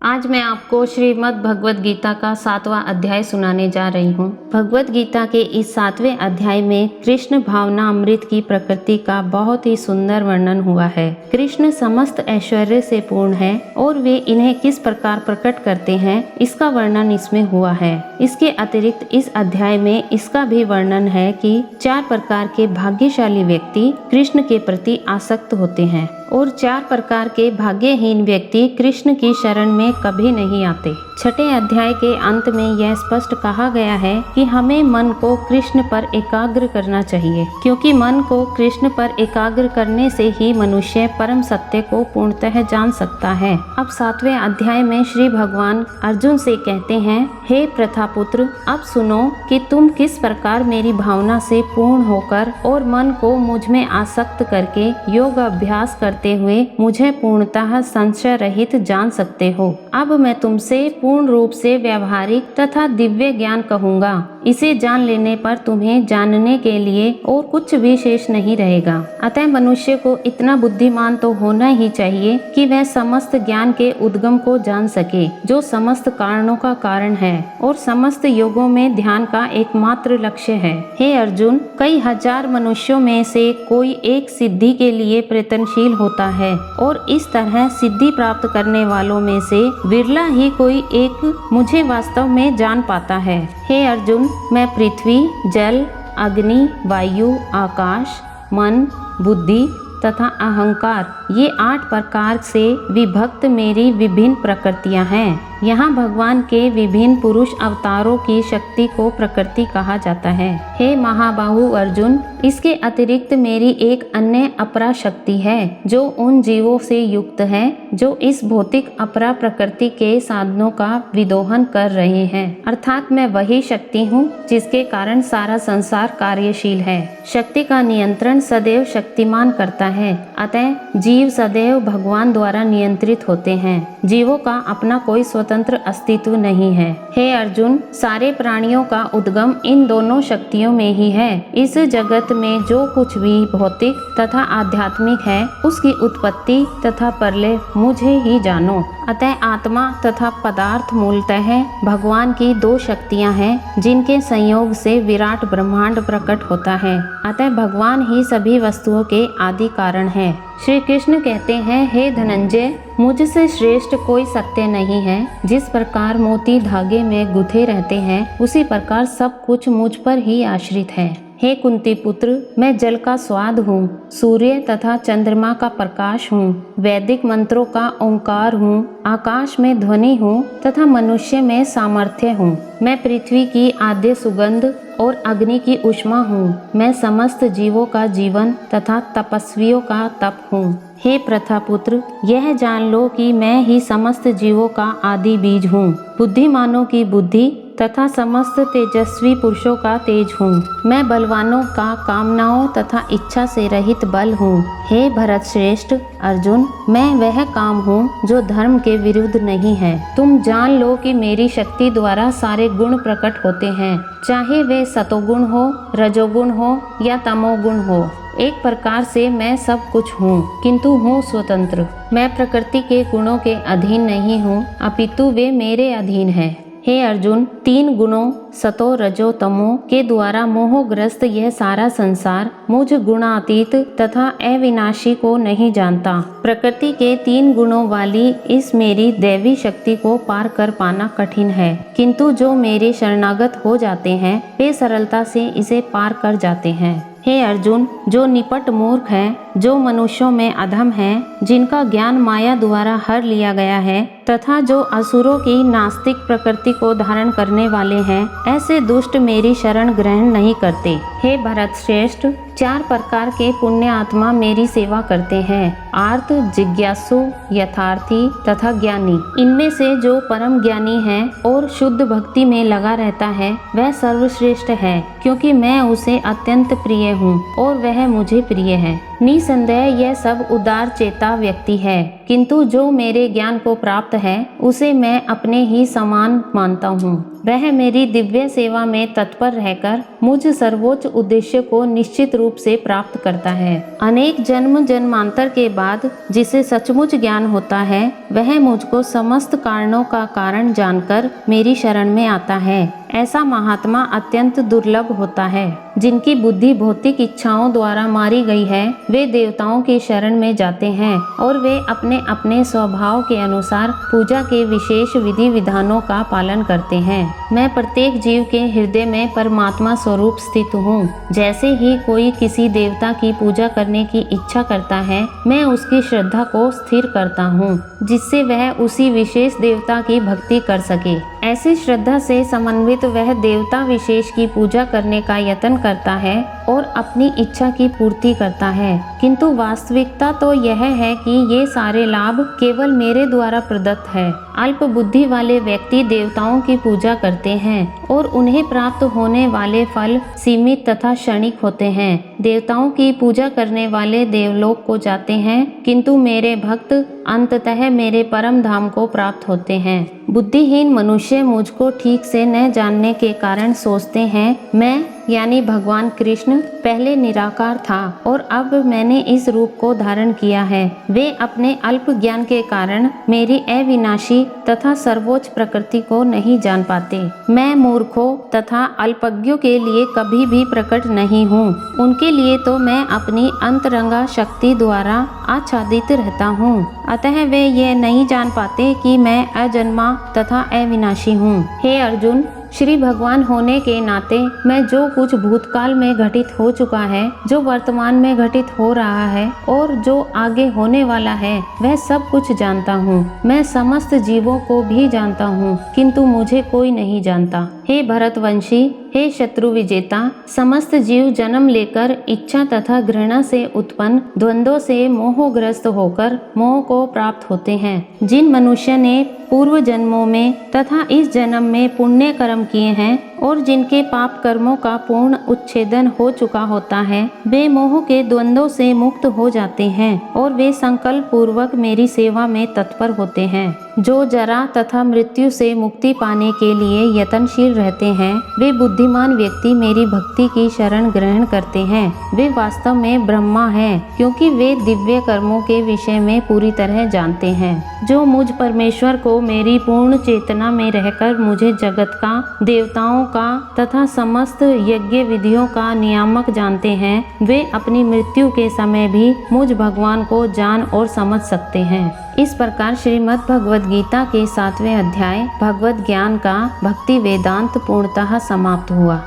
आज मैं आपको श्रीमद् भगवद गीता का 7वां अध्याय सुनाने जा रही हूँ। भगवद गीता के इस 7वें अध्याय में कृष्ण भावना अमृत की प्रकृति का बहुत ही सुंदर वर्णन हुआ है। कृष्ण समस्त ऐश्वर्य से पूर्ण है और वे इन्हें किस प्रकार प्रकट करते हैं, इसका वर्णन इसमें हुआ है। इसके अतिरिक्त इस अध्याय में इसका भी वर्णन है कि 4 प्रकार के भाग्यशाली व्यक्ति कृष्ण के प्रति आसक्त होते हैं और 4 प्रकार के भाग्यहीन व्यक्ति कृष्ण की शरण में कभी नहीं आते। छठे अध्याय के अंत में यह स्पष्ट कहा गया है कि हमें मन को कृष्ण पर एकाग्र करना चाहिए, क्योंकि मन को कृष्ण पर एकाग्र करने से ही मनुष्य परम सत्य को पूर्णतः जान सकता है। अब 7वें अध्याय में श्री भगवान अर्जुन से कहते हैं, हे प्रथापुत्र, अब सुनो कि तुम किस प्रकार मेरी भावना से पूर्ण होकर और मन को मुझ में आसक्त करके योग अभ्यास करते हुए मुझे पूर्णतः संशय रहित जान सकते हो। अब मैं तुमसे पूर्ण रूप से व्यावहारिक तथा दिव्य ज्ञान कहूँगा। इसे जान लेने पर तुम्हें जानने के लिए और कुछ भी शेष नहीं रहेगा। अतः मनुष्य को इतना बुद्धिमान तो होना ही चाहिए कि वह समस्त ज्ञान के उद्गम को जान सके, जो समस्त कारणों का कारण है और समस्त योगों में ध्यान का एकमात्र लक्ष्य है। हे अर्जुन, कई हजार मनुष्यों में से कोई एक सिद्धि के लिए प्रयत्नशील होता है और इस तरह सिद्धि प्राप्त करने वालों में से विरला ही कोई एक मुझे वास्तव में जान पाता है। हे अर्जुन, मैं पृथ्वी, जल, अग्नि, वायु, आकाश, मन, बुद्धि तथा अहंकार, ये 8 प्रकार से विभक्त मेरी विभिन्न प्रकृतियां हैं। यहाँ भगवान के विभिन्न पुरुष अवतारों की शक्ति को प्रकृति कहा जाता है। हे महाबाहु अर्जुन, इसके अतिरिक्त मेरी एक अन्य अपरा शक्ति है जो उन जीवों से युक्त है जो इस भौतिक अपरा प्रकृति के साधनों का विदोहन कर रहे हैं। अर्थात मैं वही शक्ति हूँ जिसके कारण सारा संसार कार्यशील है। शक्ति का नियंत्रण सदैव शक्तिमान करता है, अतः जीव सदैव भगवान द्वारा नियंत्रित होते हैं। जीवों का अपना कोई स्वतंत्र अस्तित्व नहीं है। हे अर्जुन, सारे प्राणियों का उद्गम इन दोनों शक्तियों में ही है। इस जगत में जो कुछ भी भौतिक तथा आध्यात्मिक है, उसकी उत्पत्ति तथा प्रलय मुझे ही जानो। अतः आत्मा तथा पदार्थ मूलतः भगवान की 2 शक्तियां हैं, जिनके संयोग से विराट ब्रह्मांड प्रकट होता है। अतः भगवान ही सभी वस्तुओं के आदि कारण है। श्री कृष्ण कहते हैं, हे धनंजय, मुझसे श्रेष्ठ कोई सत्य नहीं है। जिस प्रकार मोती धागे में गुथे रहते हैं, उसी प्रकार सब कुछ मुझ पर ही आश्रित है। हे कुंती पुत्र, मैं जल का स्वाद हूँ, सूर्य तथा चंद्रमा का प्रकाश हूँ, वैदिक मंत्रों का ओंकार हूँ, आकाश में ध्वनि हूँ तथा मनुष्य में सामर्थ्य हूँ। मैं पृथ्वी की आद्य सुगंध और अग्नि की ऊष्मा हूँ। मैं समस्त जीवों का जीवन तथा तपस्वियों का तप हूँ। हे प्रथापुत्र, यह जान लो कि मैं ही समस्त जीवों का आदि बीज हूँ, बुद्धिमानों की बुद्धि तथा समस्त तेजस्वी पुरुषों का तेज हूँ। मैं बलवानों का कामनाओं तथा इच्छा से रहित बल हूँ। हे भरत श्रेष्ठ अर्जुन, मैं वह काम हूँ जो धर्म के विरुद्ध नहीं है। तुम जान लो कि मेरी शक्ति द्वारा सारे गुण प्रकट होते हैं, चाहे वे सतोगुण हो, रजोगुण हो या तमोगुण हो। एक प्रकार से मैं सब कुछ हूँ, किंतु हूँ स्वतंत्र। मैं प्रकृति के गुणों के अधीन नहीं हूँ, अपितु वे मेरे अधीन है। हे अर्जुन, 3 गुणों सतो रजो तमो के द्वारा मोहग्रस्त यह सारा संसार मुझ गुणातीत तथा अविनाशी को नहीं जानता। प्रकृति के 3 गुणों वाली इस मेरी दैवी शक्ति को पार कर पाना कठिन है, किंतु जो मेरे शरणागत हो जाते हैं वे सरलता से इसे पार कर जाते हैं। हे अर्जुन, जो निपट मूर्ख है, जो मनुष्यों में अधम है, जिनका ज्ञान माया द्वारा हर लिया गया है तथा जो असुरों की नास्तिक प्रकृति को धारण करने वाले हैं, ऐसे दुष्ट मेरी शरण ग्रहण नहीं करते। हे भरत श्रेष्ठ, 4 प्रकार के पुण्य आत्मा मेरी सेवा करते हैं, आर्त, जिज्ञासु, यथार्थी तथा ज्ञानी। इनमें से जो परम ज्ञानी है और शुद्ध भक्ति में लगा रहता है, वह सर्वश्रेष्ठ है, क्योंकि मैं उसे अत्यंत प्रिय हूँ और वह मुझे प्रिय है। निसंदेह यह सब उदार चेता व्यक्ति है, किंतु जो मेरे ज्ञान को प्राप्त है उसे मैं अपने ही समान मानता हूँ। वह मेरी दिव्य सेवा में तत्पर रहकर मुझ सर्वोच्च उद्देश्य को निश्चित रूप रूप से प्राप्त करता है। अनेक जन्म जन्मांतर के बाद जिसे सचमुच ज्ञान होता है वह मुझको समस्त कारणों का कारण जानकर मेरी शरण में आता है। ऐसा महात्मा अत्यंत दुर्लभ होता है। जिनकी बुद्धि भौतिक इच्छाओं द्वारा मारी गई है वे देवताओं की शरण में जाते हैं और वे अपने अपने स्वभाव के अनुसार पूजा के विशेष विधि विधानों का पालन करते हैं। मैं प्रत्येक जीव के हृदय में परमात्मा स्वरूप स्थित हूँ। जैसे ही कोई किसी देवता की पूजा करने की इच्छा करता है मैं उसकी श्रद्धा को स्थिर करता हूँ जिससे वह उसी विशेष देवता की भक्ति कर सके। ऐसी श्रद्धा से समन्वित वह देवता विशेष की पूजा करने का यत्न करता है और अपनी इच्छा की पूर्ति करता है। किंतु वास्तविकता तो यह है कि ये सारे लाभ केवल मेरे द्वारा प्रदत्त है। अल्प बुद्धि वाले व्यक्ति देवताओं की पूजा करते हैं और उन्हें प्राप्त होने वाले फल सीमित तथा क्षणिक होते हैं। देवताओं की पूजा करने वाले देवलोक को जाते हैं किंतु मेरे भक्त अंततः मेरे परम धाम को प्राप्त होते हैं। बुद्धिहीन मनुष्य मुझको ठीक से न जानने के कारण सोचते हैं मैं यानी भगवान कृष्ण पहले निराकार था और अब मैंने इस रूप को धारण किया है। वे अपने अल्प ज्ञान के कारण मेरी अविनाशी तथा सर्वोच्च प्रकृति को नहीं जान पाते। मैं मूर्खों तथा अल्पज्ञों के लिए कभी भी प्रकट नहीं हूँ। उनके लिए तो मैं अपनी अंतरंगा शक्ति द्वारा आच्छादित रहता हूँ। अतः वे ये नहीं जान पाते कि मैं अजन्मा तथा अविनाशी हूँ। हे अर्जुन, श्री भगवान होने के नाते मैं जो कुछ भूतकाल में घटित हो चुका है, जो वर्तमान में घटित हो रहा है और जो आगे होने वाला है वह सब कुछ जानता हूँ। मैं समस्त जीवों को भी जानता हूँ किंतु मुझे कोई नहीं जानता। हे भरतवंशी, हे शत्रु विजेता, समस्त जीव जन्म लेकर इच्छा तथा घृणा से उत्पन्न द्वंद्वों से मोहग्रस्त होकर मोह को प्राप्त होते हैं। जिन मनुष्य ने पूर्व जन्मों में तथा इस जन्म में पुण्य कर्म किए हैं और जिनके पाप कर्मों का पूर्ण उच्छेदन हो चुका होता है वे मोह के द्वंद्वों से मुक्त हो जाते हैं और वे संकल्प पूर्वक मेरी सेवा में तत्पर होते हैं। जो जरा तथा मृत्यु से मुक्ति पाने के लिए यत्नशील रहते हैं वे बुद्धिमान व्यक्ति मेरी भक्ति की शरण ग्रहण करते हैं। वे वास्तव में ब्रह्मा हैं क्योंकि वे दिव्य कर्मों के विषय में पूरी तरह जानते हैं। जो मुझ परमेश्वर को मेरी पूर्ण चेतना में रहकर मुझे जगत का, देवताओं का तथा समस्त यज्ञ विधियों का नियामक जानते हैं वे अपनी मृत्यु के समय भी मुझ भगवान को जान और समझ सकते हैं। इस प्रकार श्रीमद् भगवद गीता के 7वें अध्याय भगवत ज्ञान का भक्ति वेदांत पूर्णतः समाप्त हुआ।